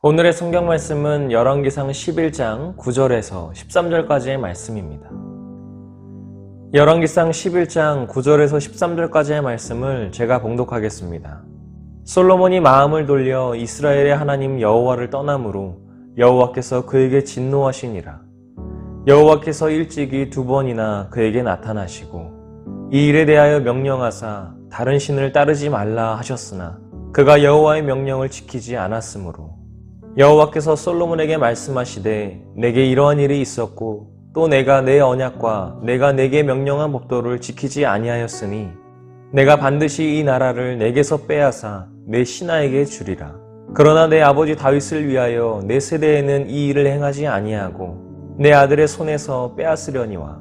오늘의 성경 말씀은 열왕기상 11장 9절에서 13절까지의 말씀입니다. 열왕기상 11장 9절에서 13절까지의 말씀을 제가 봉독하겠습니다. 솔로몬이 마음을 돌려 이스라엘의 하나님 여호와를 떠남으로 여호와께서 그에게 진노하시니라. 여호와께서 일찍이 2번이나 그에게 나타나시고 이 일에 대하여 명령하사 다른 신을 따르지 말라 하셨으나 그가 여호와의 명령을 지키지 않았으므로 여호와께서 솔로몬에게 말씀하시되 내게 이러한 일이 있었고 또 내가 내 언약과 내가 내게 명령한 법도를 지키지 아니하였으니 내가 반드시 이 나라를 내게서 빼앗아 내 신하에게 주리라. 그러나 내 아버지 다윗을 위하여 내 세대에는 이 일을 행하지 아니하고 내 아들의 손에서 빼앗으려니와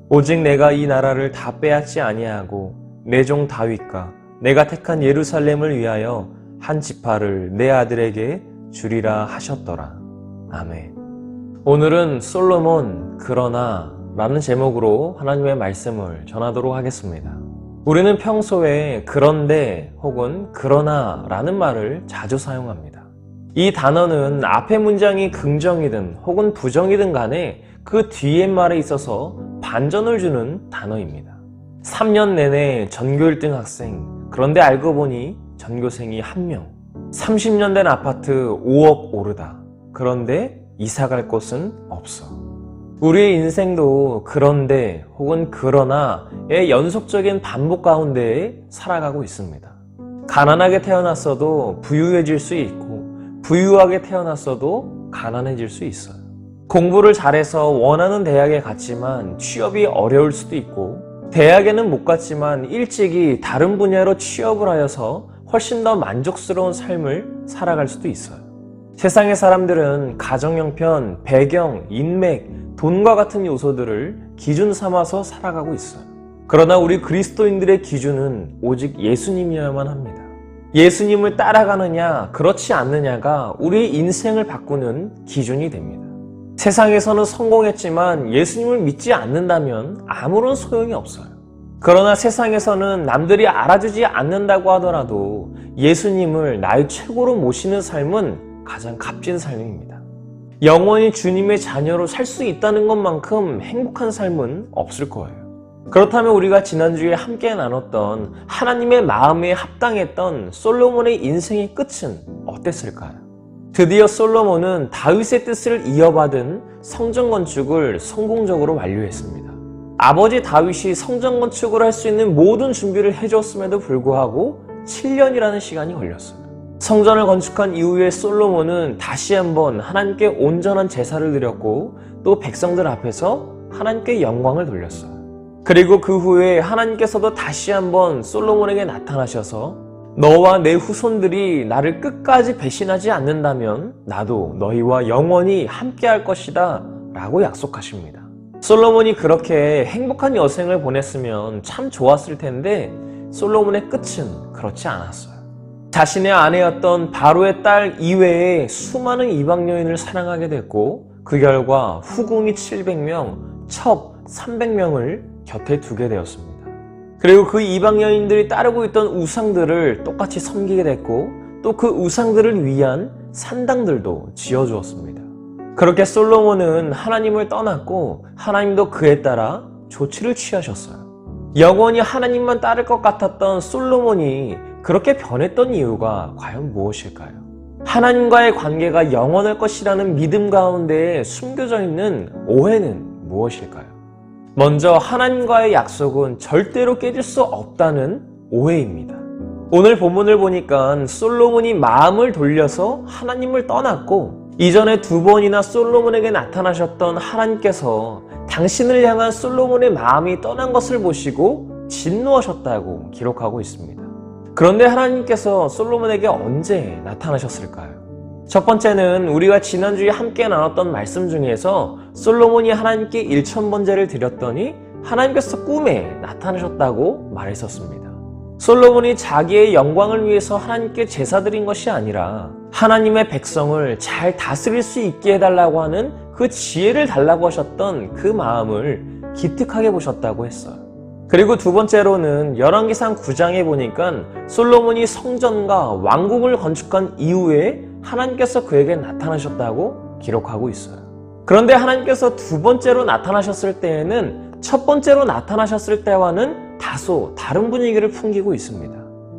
오직 내가 이 나라를 다 빼앗지 아니하고 내 종 다윗과 내가 택한 예루살렘을 위하여 한 지파를 내 아들에게 주리라 하셨더라. 아멘. 오늘은 솔로몬 그러나 라는 제목으로 하나님의 말씀을 전하도록 하겠습니다. 우리는 평소에 그런데 혹은 그러나 라는 말을 자주 사용합니다. 이 단어는 앞의 문장이 긍정이든 혹은 부정이든 간에 그 뒤의 말에 있어서 반전을 주는 단어입니다. 3년 내내 전교 1등 학생, 그런데 알고 보니 전교생이 1명. 30년 된 아파트 5억 오르다. 그런데 이사 갈 곳은 없어. 우리의 인생도 그런데 혹은 그러나의 연속적인 반복 가운데 살아가고 있습니다. 가난하게 태어났어도 부유해질 수 있고 부유하게 태어났어도 가난해질 수 있어요. 공부를 잘해서 원하는 대학에 갔지만 취업이 어려울 수도 있고 대학에는 못 갔지만 일찍이 다른 분야로 취업을 하여서 훨씬 더 만족스러운 삶을 살아갈 수도 있어요. 세상의 사람들은 가정 형편, 배경, 인맥, 돈과 같은 요소들을 기준 삼아서 살아가고 있어요. 그러나 우리 그리스도인들의 기준은 오직 예수님이어야만 합니다. 예수님을 따라가느냐, 그렇지 않느냐가 우리 인생을 바꾸는 기준이 됩니다. 세상에서는 성공했지만 예수님을 믿지 않는다면 아무런 소용이 없어요. 그러나 세상에서는 남들이 알아주지 않는다고 하더라도 예수님을 나의 최고로 모시는 삶은 가장 값진 삶입니다. 영원히 주님의 자녀로 살 수 있다는 것만큼 행복한 삶은 없을 거예요. 그렇다면 우리가 지난주에 함께 나눴던 하나님의 마음에 합당했던 솔로몬의 인생의 끝은 어땠을까요? 드디어 솔로몬은 다윗의 뜻을 이어받은 성전 건축을 성공적으로 완료했습니다. 아버지 다윗이 성전 건축을 할 수 있는 모든 준비를 해줬음에도 불구하고 7년이라는 시간이 걸렸어요. 성전을 건축한 이후에 솔로몬은 다시 한번 하나님께 온전한 제사를 드렸고 또 백성들 앞에서 하나님께 영광을 돌렸어요. 그리고 그 후에 하나님께서도 다시 한번 솔로몬에게 나타나셔서 너와 내 후손들이 나를 끝까지 배신하지 않는다면 나도 너희와 영원히 함께할 것이다 라고 약속하십니다. 솔로몬이 그렇게 행복한 여생을 보냈으면 참 좋았을 텐데 솔로몬의 끝은 그렇지 않았어요. 자신의 아내였던 바로의 딸 이외에 수많은 이방 여인을 사랑하게 됐고 그 결과 후궁이 700명, 첩 300명을 곁에 두게 되었습니다. 그리고 그 이방 여인들이 따르고 있던 우상들을 똑같이 섬기게 됐고 또 그 우상들을 위한 산당들도 지어주었습니다. 그렇게 솔로몬은 하나님을 떠났고 하나님도 그에 따라 조치를 취하셨어요. 영원히 하나님만 따를 것 같았던 솔로몬이 그렇게 변했던 이유가 과연 무엇일까요? 하나님과의 관계가 영원할 것이라는 믿음 가운데 숨겨져 있는 오해는 무엇일까요? 먼저 하나님과의 약속은 절대로 깨질 수 없다는 오해입니다. 오늘 본문을 보니까 솔로몬이 마음을 돌려서 하나님을 떠났고, 이전에 2번이나 솔로몬에게 나타나셨던 하나님께서 당신을 향한 솔로몬의 마음이 떠난 것을 보시고 진노하셨다고 기록하고 있습니다. 그런데 하나님께서 솔로몬에게 언제 나타나셨을까요? 첫 번째는 우리가 지난주에 함께 나눴던 말씀 중에서 솔로몬이 하나님께 1000번제를 드렸더니 하나님께서 꿈에 나타나셨다고 말했었습니다. 솔로몬이 자기의 영광을 위해서 하나님께 제사 드린 것이 아니라 하나님의 백성을 잘 다스릴 수 있게 해달라고 하는 그 지혜를 달라고 하셨던 그 마음을 기특하게 보셨다고 했어요. 그리고 두 번째로는 열왕기상 9장에 보니까 솔로몬이 성전과 왕궁을 건축한 이후에 하나님께서 그에게 나타나셨다고 기록하고 있어요. 그런데 하나님께서 2번째로 나타나셨을 때에는 첫 번째로 나타나셨을 때와는 다소 다른 분위기를 풍기고 있습니다.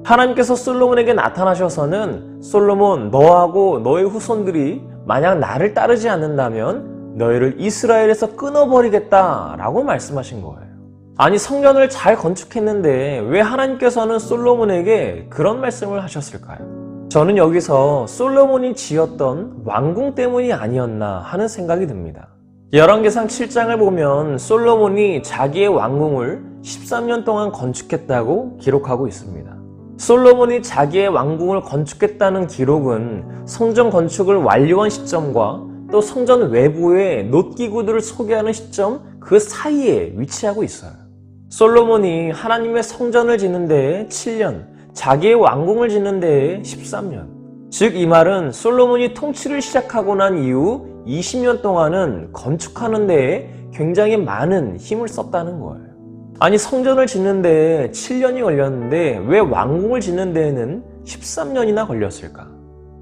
하나님께서 솔로몬에게 나타나셔서는 솔로몬, 너하고 너의 후손들이 만약 나를 따르지 않는다면 너희를 이스라엘에서 끊어버리겠다라고 말씀하신 거예요. 아니, 성전을 잘 건축했는데 왜 하나님께서는 솔로몬에게 그런 말씀을 하셨을까요? 저는 여기서 솔로몬이 지었던 왕궁 때문이 아니었나 하는 생각이 듭니다. 열왕기상 7장을 보면 솔로몬이 자기의 왕궁을 13년 동안 건축했다고 기록하고 있습니다. 솔로몬이 자기의 왕궁을 건축했다는 기록은 성전 건축을 완료한 시점과 또 성전 외부의 놋기구들을 소개하는 시점 그 사이에 위치하고 있어요. 솔로몬이 하나님의 성전을 짓는 데에 7년, 자기의 왕궁을 짓는 데에 13년. 즉 이 말은 솔로몬이 통치를 시작하고 난 이후 20년 동안은 건축하는 데에 굉장히 많은 힘을 썼다는 거예요. 아니, 성전을 짓는 데에 7년이 걸렸는데 왜 왕궁을 짓는 데에는 13년이나 걸렸을까?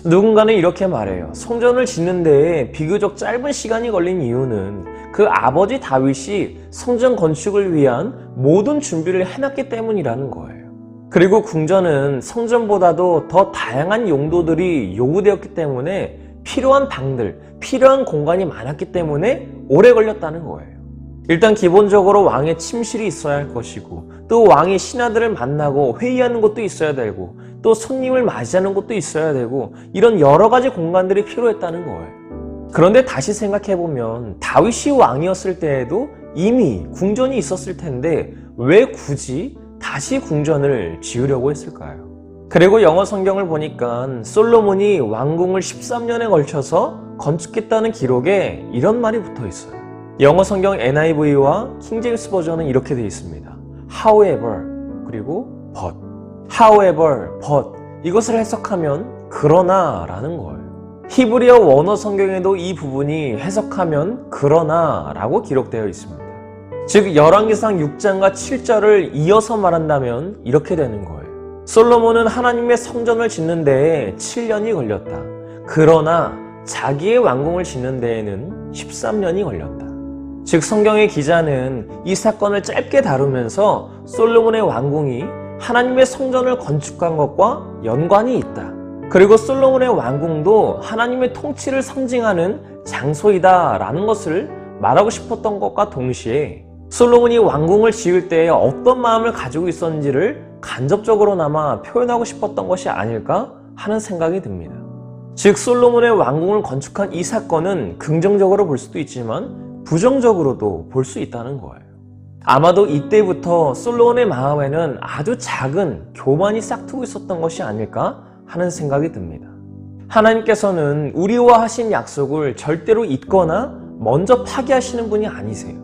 누군가는 이렇게 말해요. 성전을 짓는 데에 비교적 짧은 시간이 걸린 이유는 그 아버지 다윗이 성전 건축을 위한 모든 준비를 해놨기 때문이라는 거예요. 그리고 궁전은 성전보다도 더 다양한 용도들이 요구되었기 때문에 필요한 방들, 필요한 공간이 많았기 때문에 오래 걸렸다는 거예요. 일단 기본적으로 왕의 침실이 있어야 할 것이고, 또 왕이 신하들을 만나고 회의하는 곳도 있어야 되고, 또 손님을 맞이하는 곳도 있어야 되고, 이런 여러 가지 공간들이 필요했다는 거예요. 그런데 다시 생각해보면 다윗이 왕이었을 때에도 이미 궁전이 있었을 텐데 왜 굳이 다시 궁전을 지으려고 했을까요? 그리고 영어 성경을 보니까 솔로몬이 왕궁을 13년에 걸쳐서 건축했다는 기록에 이런 말이 붙어 있어요. 영어 성경 NIV와 킹제임스 버전은 이렇게 되어 있습니다. However, 그리고 but. However, but. 이것을 해석하면 그러나 라는 거예요. 히브리어 원어 성경에도 이 부분이 해석하면 그러나 라고 기록되어 있습니다. 즉 열왕기상 6장과 7절을 이어서 말한다면 이렇게 되는 거예요. 솔로몬은 하나님의 성전을 짓는 데에 7년이 걸렸다. 그러나 자기의 왕궁을 짓는 데에는 13년이 걸렸다. 즉 성경의 기자는 이 사건을 짧게 다루면서 솔로몬의 왕궁이 하나님의 성전을 건축한 것과 연관이 있다. 그리고 솔로몬의 왕궁도 하나님의 통치를 상징하는 장소이다 라는 것을 말하고 싶었던 것과 동시에 솔로몬이 왕궁을 지을 때 어떤 마음을 가지고 있었는지를 간접적으로나마 표현하고 싶었던 것이 아닐까 하는 생각이 듭니다. 즉 솔로몬의 왕궁을 건축한 이 사건은 긍정적으로 볼 수도 있지만 부정적으로도 볼 수 있다는 거예요. 아마도 이때부터 솔로몬의 마음에는 아주 작은 교만이 싹트고 있었던 것이 아닐까 하는 생각이 듭니다. 하나님께서는 우리와 하신 약속을 절대로 잊거나 먼저 파기하시는 분이 아니세요.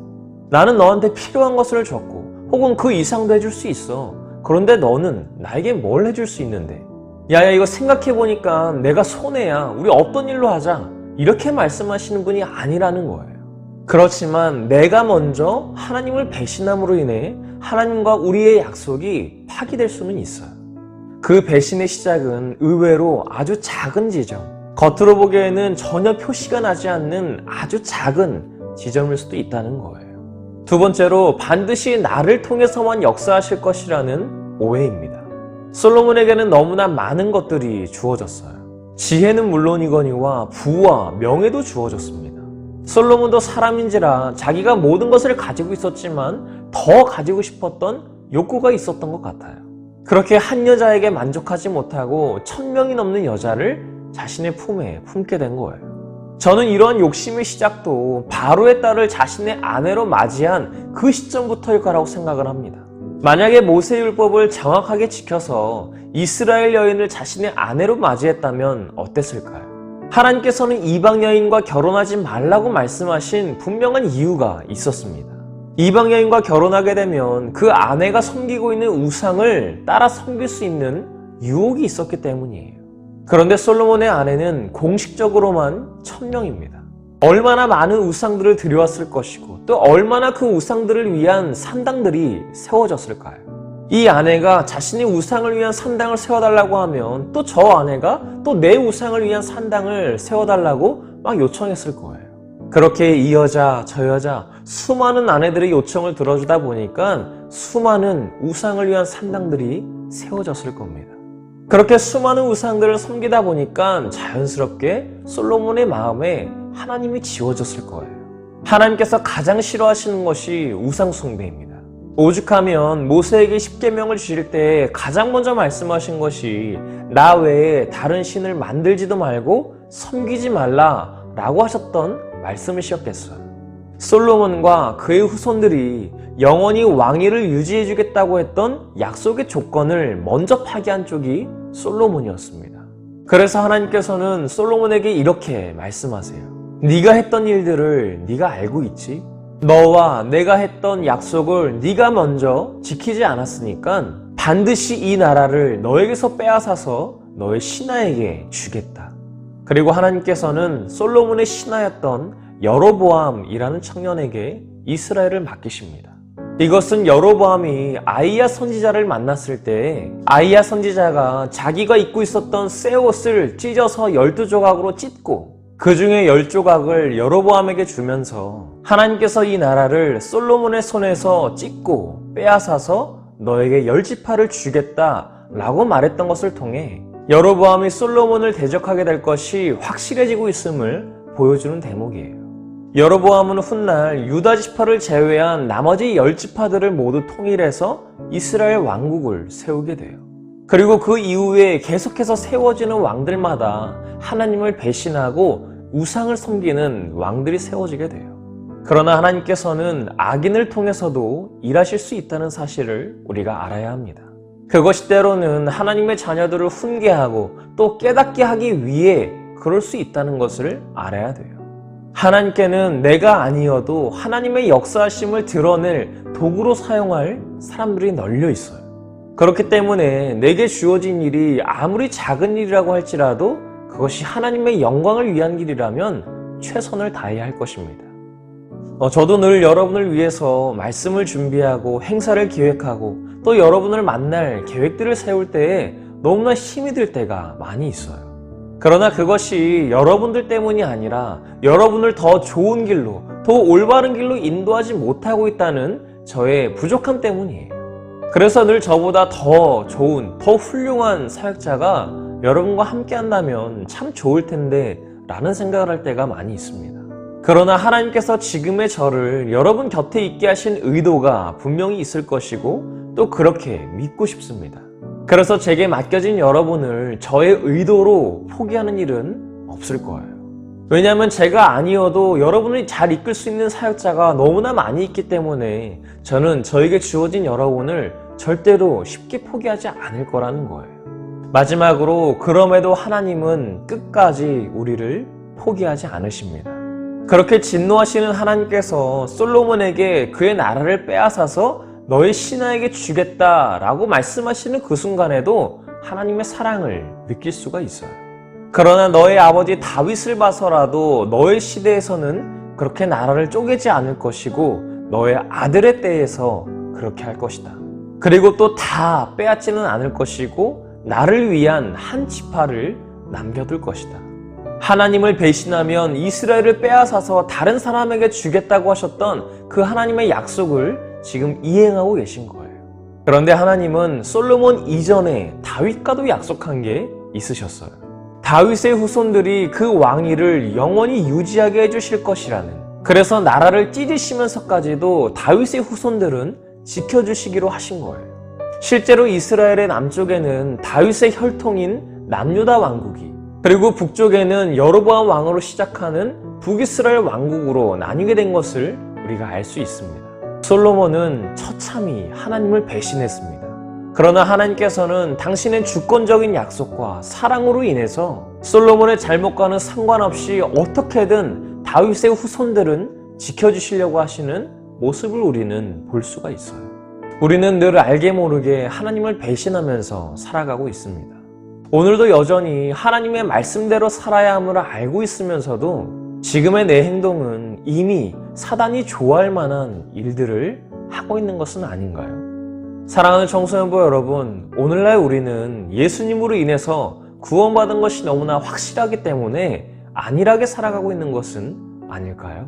나는 너한테 필요한 것을 줬고 혹은 그 이상도 해줄 수 있어. 그런데 너는 나에게 뭘 해줄 수 있는데? 야야, 이거 생각해보니까 내가 손해야. 우리 없던 일로 하자. 이렇게 말씀하시는 분이 아니라는 거예요. 그렇지만 내가 먼저 하나님을 배신함으로 인해 하나님과 우리의 약속이 파기될 수는 있어요. 그 배신의 시작은 의외로 아주 작은 지점, 겉으로 보기에는 전혀 표시가 나지 않는 아주 작은 지점일 수도 있다는 거예요. 두 번째로 반드시 나를 통해서만 역사하실 것이라는 오해입니다. 솔로몬에게는 너무나 많은 것들이 주어졌어요. 지혜는 물론이거니와 부와 명예도 주어졌습니다. 솔로몬도 사람인지라 자기가 모든 것을 가지고 있었지만 더 가지고 싶었던 욕구가 있었던 것 같아요. 그렇게 한 여자에게 만족하지 못하고 1000명이 넘는 여자를 자신의 품에 품게 된 거예요. 저는 이런 욕심의 시작도 바로의 딸을 자신의 아내로 맞이한 그 시점부터일 거라고 생각을 합니다. 만약에 모세율법을 정확하게 지켜서 이스라엘 여인을 자신의 아내로 맞이했다면 어땠을까요? 하나님께서는 이방 여인과 결혼하지 말라고 말씀하신 분명한 이유가 있었습니다. 이방 여인과 결혼하게 되면 그 아내가 섬기고 있는 우상을 따라 섬길 수 있는 유혹이 있었기 때문이에요. 그런데 솔로몬의 아내는 공식적으로만 1000명입니다. 얼마나 많은 우상들을 들여왔을 것이고 또 얼마나 그 우상들을 위한 산당들이 세워졌을까요? 이 아내가 자신의 우상을 위한 산당을 세워달라고 하면 또 저 아내가 또 내 우상을 위한 산당을 세워달라고 막 요청했을 거예요. 그렇게 이 여자 저 여자 수많은 아내들의 요청을 들어주다 보니까 수많은 우상을 위한 산당들이 세워졌을 겁니다. 그렇게 수많은 우상들을 섬기다 보니까 자연스럽게 솔로몬의 마음에 하나님이 지워졌을 거예요. 하나님께서 가장 싫어하시는 것이 우상 숭배입니다. 오죽하면 모세에게 십계명을 주실 때 가장 먼저 말씀하신 것이 나 외에 다른 신을 만들지도 말고 섬기지 말라 라고 하셨던 말씀이셨겠어요. 솔로몬과 그의 후손들이 영원히 왕위를 유지해 주겠다고 했던 약속의 조건을 먼저 파기한 쪽이 솔로몬이었습니다. 그래서 하나님께서는 솔로몬에게 이렇게 말씀하세요. 네가 했던 일들을 네가 알고 있지? 너와 내가 했던 약속을 네가 먼저 지키지 않았으니까 반드시 이 나라를 너에게서 빼앗아서 너의 신하에게 주겠다. 그리고 하나님께서는 솔로몬의 신하였던 여로보암이라는 청년에게 이스라엘을 맡기십니다. 이것은 여로보암이 아히야 선지자를 만났을 때 아히야 선지자가 자기가 입고 있었던 새 옷을 찢어서 12조각으로 찢고 그 중에 10조각을 여로보암에게 주면서 하나님께서 이 나라를 솔로몬의 손에서 찢고 빼앗아서 너에게 10지파를 주겠다라고 말했던 것을 통해 여로보암이 솔로몬을 대적하게 될 것이 확실해지고 있음을 보여주는 대목이에요. 여로보암은 훗날 유다 지파를 제외한 나머지 10지파들을 모두 통일해서 이스라엘 왕국을 세우게 돼요. 그리고 그 이후에 계속해서 세워지는 왕들마다 하나님을 배신하고 우상을 섬기는 왕들이 세워지게 돼요. 그러나 하나님께서는 악인을 통해서도 일하실 수 있다는 사실을 우리가 알아야 합니다. 그것이 때로는 하나님의 자녀들을 훈계하고 또 깨닫게 하기 위해 그럴 수 있다는 것을 알아야 돼요. 하나님께는 내가 아니어도 하나님의 역사하심을 드러낼 도구로 사용할 사람들이 널려 있어요. 그렇기 때문에 내게 주어진 일이 아무리 작은 일이라고 할지라도 그것이 하나님의 영광을 위한 일이라면 최선을 다해야 할 것입니다. 저도 늘 여러분을 위해서 말씀을 준비하고 행사를 기획하고 또 여러분을 만날 계획들을 세울 때에 너무나 힘이 들 때가 많이 있어요. 그러나 그것이 여러분들 때문이 아니라 여러분을 더 좋은 길로, 더 올바른 길로 인도하지 못하고 있다는 저의 부족함 때문이에요. 그래서 늘 저보다 더 좋은, 더 훌륭한 사역자가 여러분과 함께 한다면 참 좋을 텐데 라는 생각을 할 때가 많이 있습니다. 그러나 하나님께서 지금의 저를 여러분 곁에 있게 하신 의도가 분명히 있을 것이고 또 그렇게 믿고 싶습니다. 그래서 제게 맡겨진 여러분을 저의 의도로 포기하는 일은 없을 거예요. 왜냐하면 제가 아니어도 여러분을 잘 이끌 수 있는 사역자가 너무나 많이 있기 때문에 저는 저에게 주어진 여러분을 절대로 쉽게 포기하지 않을 거라는 거예요. 마지막으로 그럼에도 하나님은 끝까지 우리를 포기하지 않으십니다. 그렇게 진노하시는 하나님께서 솔로몬에게 그의 나라를 빼앗아서 너의 신하에게 주겠다라고 말씀하시는 그 순간에도 하나님의 사랑을 느낄 수가 있어요. 그러나 너의 아버지 다윗을 봐서라도 너의 시대에서는 그렇게 나라를 쪼개지 않을 것이고 너의 아들의 때에서 그렇게 할 것이다. 그리고 또 다 빼앗지는 않을 것이고 나를 위한 한 지파를 남겨둘 것이다. 하나님을 배신하면 이스라엘을 빼앗아서 다른 사람에게 주겠다고 하셨던 그 하나님의 약속을 지금 이행하고 계신 거예요. 그런데 하나님은 솔로몬 이전에 다윗과도 약속한 게 있으셨어요. 다윗의 후손들이 그 왕위를 영원히 유지하게 해주실 것이라는, 그래서 나라를 찢으시면서까지도 다윗의 후손들은 지켜주시기로 하신 거예요. 실제로 이스라엘의 남쪽에는 다윗의 혈통인 남유다 왕국이, 그리고 북쪽에는 여로보암 왕으로 시작하는 북이스라엘 왕국으로 나뉘게 된 것을 우리가 알 수 있습니다. 솔로몬은 처참히 하나님을 배신했습니다. 그러나 하나님께서는 당신의 주권적인 약속과 사랑으로 인해서 솔로몬의 잘못과는 상관없이 어떻게든 다윗의 후손들은 지켜주시려고 하시는 모습을 우리는 볼 수가 있어요. 우리는 늘 알게 모르게 하나님을 배신하면서 살아가고 있습니다. 오늘도 여전히 하나님의 말씀대로 살아야 함을 알고 있으면서도 지금의 내 행동은 이미 사단이 좋아할 만한 일들을 하고 있는 것은 아닌가요? 사랑하는 청소년부 여러분, 오늘날 우리는 예수님으로 인해서 구원받은 것이 너무나 확실하기 때문에 안일하게 살아가고 있는 것은 아닐까요?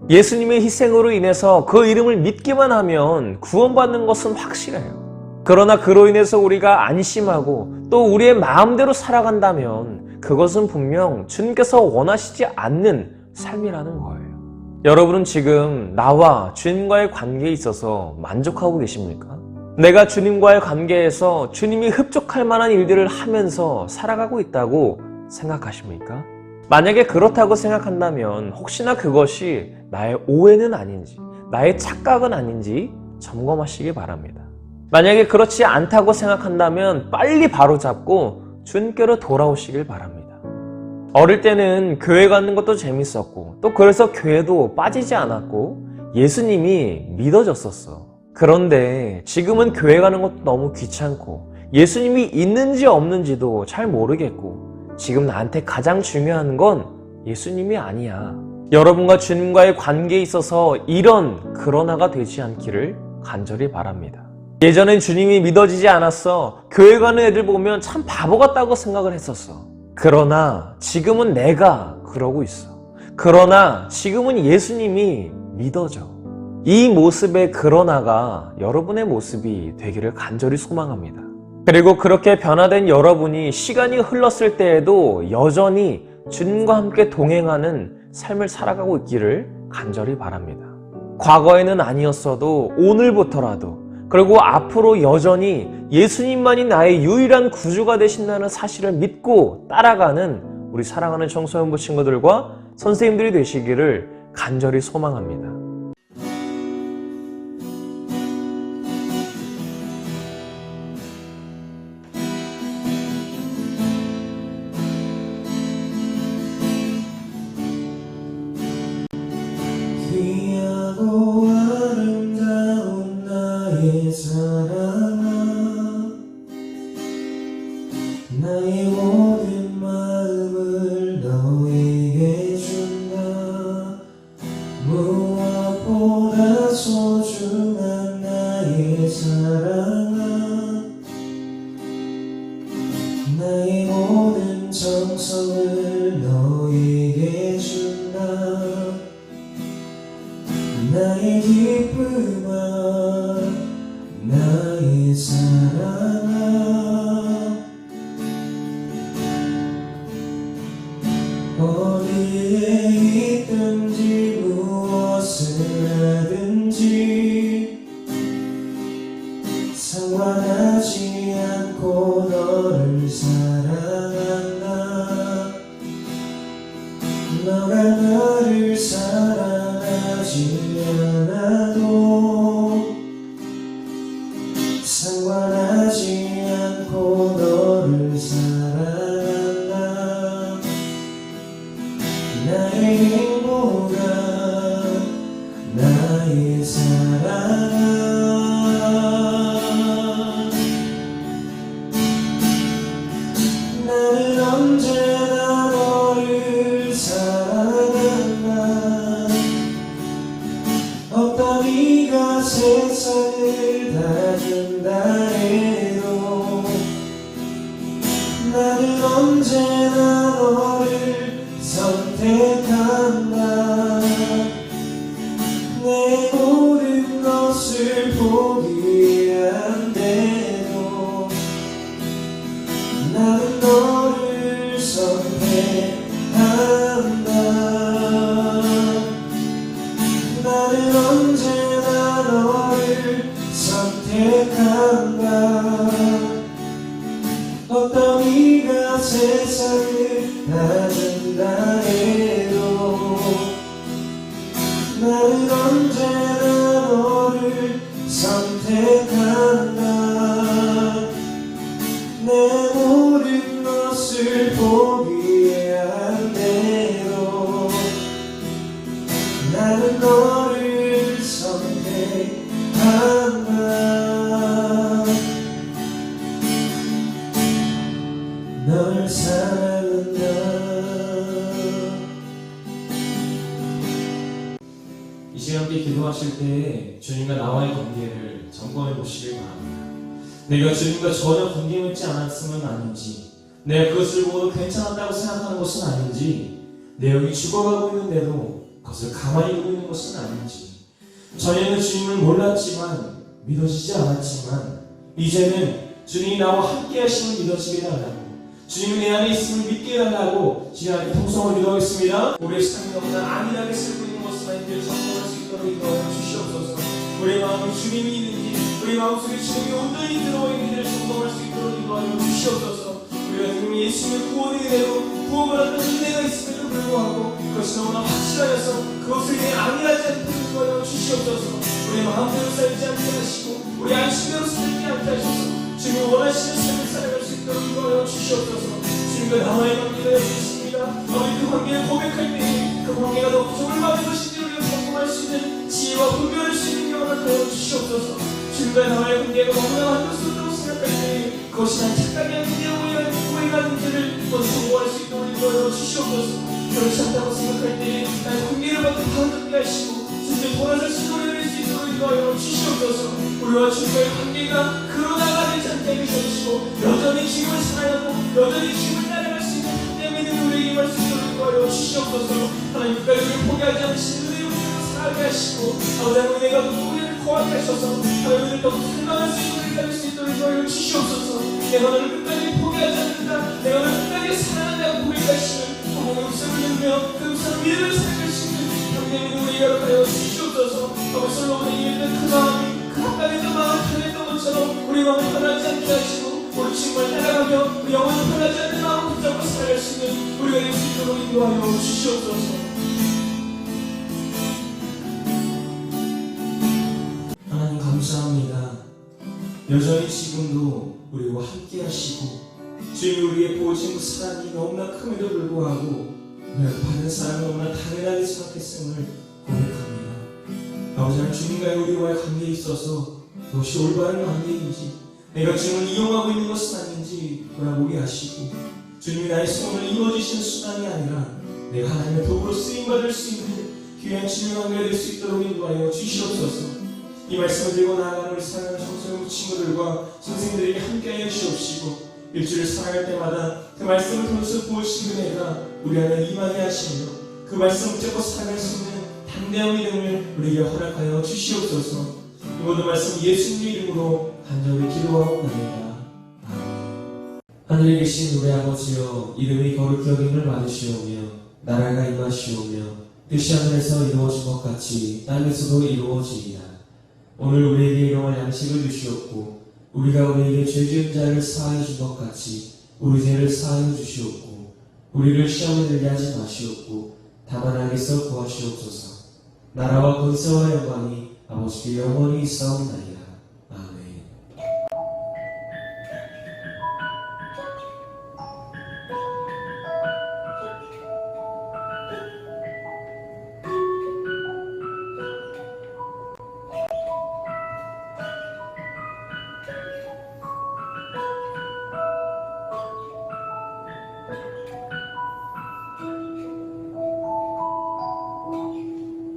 예수님의 희생으로 인해서 그 이름을 믿기만 하면 구원받는 것은 확실해요. 그러나 그로 인해서 우리가 안심하고 또 우리의 마음대로 살아간다면 그것은 분명 주님께서 원하시지 않는 삶이라는 거예요. 여러분은 지금 나와 주님과의 관계에 있어서 만족하고 계십니까? 내가 주님과의 관계에서 주님이 흡족할 만한 일들을 하면서 살아가고 있다고 생각하십니까? 만약에 그렇다고 생각한다면 혹시나 그것이 나의 오해는 아닌지, 나의 착각은 아닌지 점검하시기 바랍니다. 만약에 그렇지 않다고 생각한다면 빨리 바로잡고 주님께로 돌아오시길 바랍니다. 어릴 때는 교회 가는 것도 재밌었고 또 그래서 교회도 빠지지 않았고 예수님이 믿어졌었어. 그런데 지금은 교회 가는 것도 너무 귀찮고 예수님이 있는지 없는지도 잘 모르겠고 지금 나한테 가장 중요한 건 예수님이 아니야. 여러분과 주님과의 관계에 있어서 이런 그러나가 되지 않기를 간절히 바랍니다. 예전엔 주님이 믿어지지 않았어. 교회 가는 애들 보면 참 바보 같다고 생각을 했었어. 그러나 지금은 내가 그러고 있어. 그러나 지금은 예수님이 믿어져. 이 모습의 그러나가 여러분의 모습이 되기를 간절히 소망합니다. 그리고 그렇게 변화된 여러분이 시간이 흘렀을 때에도 여전히 주님과 함께 동행하는 삶을 살아가고 있기를 간절히 바랍니다. 과거에는 아니었어도 오늘부터라도 그리고 앞으로 여전히 예수님만이 나의 유일한 구주가 되신다는 사실을 믿고 따라가는 우리 사랑하는 청소년부 친구들과 선생님들이 되시기를 간절히 소망합니다. 귀하고 아름다운 나의 사랑아, 나의 모든 마음을 너에게 준다. 무엇보다 소중한 나의 사랑아, 나의 모든 정성을 너에게 준다. 나의 기쁨아, 나의 사랑아, 어디에 있든지 무엇을 하든지 상관하지 않고 너를 사랑한다. 너가 나를 사랑하지 않아도 상관하지 않고 너를 사랑한다. 나의 행복아, 나의 사랑아, 나는 언제나 너를 사랑한다. 어떤 이가 세상을 다 준다 해도 나는 언제나 너를 선택한다. 내 모든 것을 포기한대도 나는 너를 선택한다. 나는 언제나 너를 선택한다. 어떤 이가 세상을 나는다 해도 나는 언제나 너를 선택한다. 내 모든 것을 포기한 대로 나는 너를 선택한다. 널 사랑한다. 이 시간 함께 기도하실 때 주님과 나와의 관계를 점검해 보시길 바랍니다. 내가 주님과 전혀 관계 맺지 않았으면 아닌지, 내가 그것을 보고 괜찮았다고 생각하는 것은 아닌지, 내 영이 죽어가고 있는데도 그것을 가만히 보고 있는 것은 아닌지, 전에는 주님을 몰랐지만 믿어지지 않았지만 이제는 주님이 나와 함께 하심을 믿어지게 해달라고, 주님이 내 안에 있음을 믿게 해달라고 지금 통성을 기도하겠습니다. 우리의 시간이 너무나 안일하게 쓰고 있는 것을 하나님께 점검할 수 있도록 인도하여 주시옵소서. 우리의 마음에 주님이 있는지, 우리 마음속에 주님이 온전히 들어와 있는지를 점검할 수 있도록 인도하여 주시옵소서. 우리가 지금 예수님의 구원의 은혜로 구원을 받는 은혜가 있음에도 불구하고 그것이 너무나 확실하여서 그것을 내 안일하지 않게 인도하여 주시옵소서. 우리의 마음대로 살지 않게 하시고 우리 안심대로 살지 않게 하셔서 주님이 원하시는 삶을 살아갈 수 있도록 인도하여 주시옵소서. 주님과 나와의 관계가 여기 있습니다. 우리 그 관계를 고백할 때 그 관계가 더 부족을 받은 것인지 우리가 점검할 수 있는 지혜와 분별할 수 있는 경험을 하여 주시옵소서. 주님과 나와의 관계가 너무나 만족스럽다고 생각할 때 그것이 난 착각이 아닌지 오해가 문제를 먼저 공부할 수 있도록 인도하여 주시옵소서. 그렇지 않다고 생각할 때 나의 관계를 받고 바라잡게 하시고 주님의 돌아설 신호를 낼수 있도록 인도하여 주시옵소서. 우리와 주님과의 관계가 그러다가 되지 않게 해주시고 여전히 주님을 사랑하고 여전히 주님을 따라갈 수 있는 내 믿음을 우리에게 임할 수 있도록 인도하여 주시옵소서. 하나님 끝까지 우리를 포기하지 않으신 은혜의 우리를 살게 하시고 아버지 내가 우리를 거하게 하셔서 하나님을 더 생각할 수 있는 우리가 될 수 있도록 인도하여 주시옵소서. 내가 너를 끝까지 포기하지 않는다, 내가 너를 끝까지 사랑한다고 고백하시는 하나님의 음성을 들으며 그 음성을 믿음을 생각할 수 있는 하나님의 우리가 하여 주시옵소서. 아버지 솔로몬에게 있는 그 마음이 그 가까이 있는 마음을 편했던 것처럼 우리 마음을 편하지 않게 하시고 우리 주님을 따라가며 우리 영혼을 편하지 않는 마음을 붙잡고 살아갈 수 있는 우리가 될 수 있도록 인도하여 주시옵소서. 하나님 감사합니다. 여전히 지금도 우리와 함께 하시고 주님이 우리의 보여준 그 사랑이 너무나 큼에도 불구하고 우리가 받은 사랑을 너무나 당연하게 생각했음을 고백합니다. 아버지 하나님, 주님과의 우리와의 관계에 있어서 그것이 올바른 관계인지 내가 주님을 이용하고 있는 것은 아닌지 돌아보게 하시고 주님이 나의 소원을 이루어주시는 수단이 아니라 내가 하나님의 도구로 쓰임받을 수 있는 귀한 주님의 관계가 될 수 있도록 인도하여 주시옵소서. 이 말씀을 들고 나아가는 우리 사랑하는 청소년 친구들과 선생님들에게 함께하여 주옵시고 일주일을 살아갈 때마다 그 말씀을 통해서 부으신 은혜가 우리 안에 임하게 하시며 그 말씀을 붙잡고 살아갈 수 있는 담대한 믿음을 우리에게 허락하여 주시옵소서. 이 모든 말씀 예수님의 이름으로 간절히 기도하옵나이다. 아멘. 하늘에 계신 우리 아버지여, 이름이 거룩히 여김을 받으시오며 나라가 임하시오며 뜻이 하늘에서 이루어진 것 같이 땅에서도 이루어지리라. 오늘 우리에게 일용할 양식을 주시옵고 우리가 우리에게 죄 지은 자를 사하여 준 것 같이 우리 죄를 사하여 주시옵고 우리를 시험에 들게 하지 마시옵고 다만 악에서 구하시옵소서. 나라와 권세와 영광이 아버지께 영원히 있사옵나이다.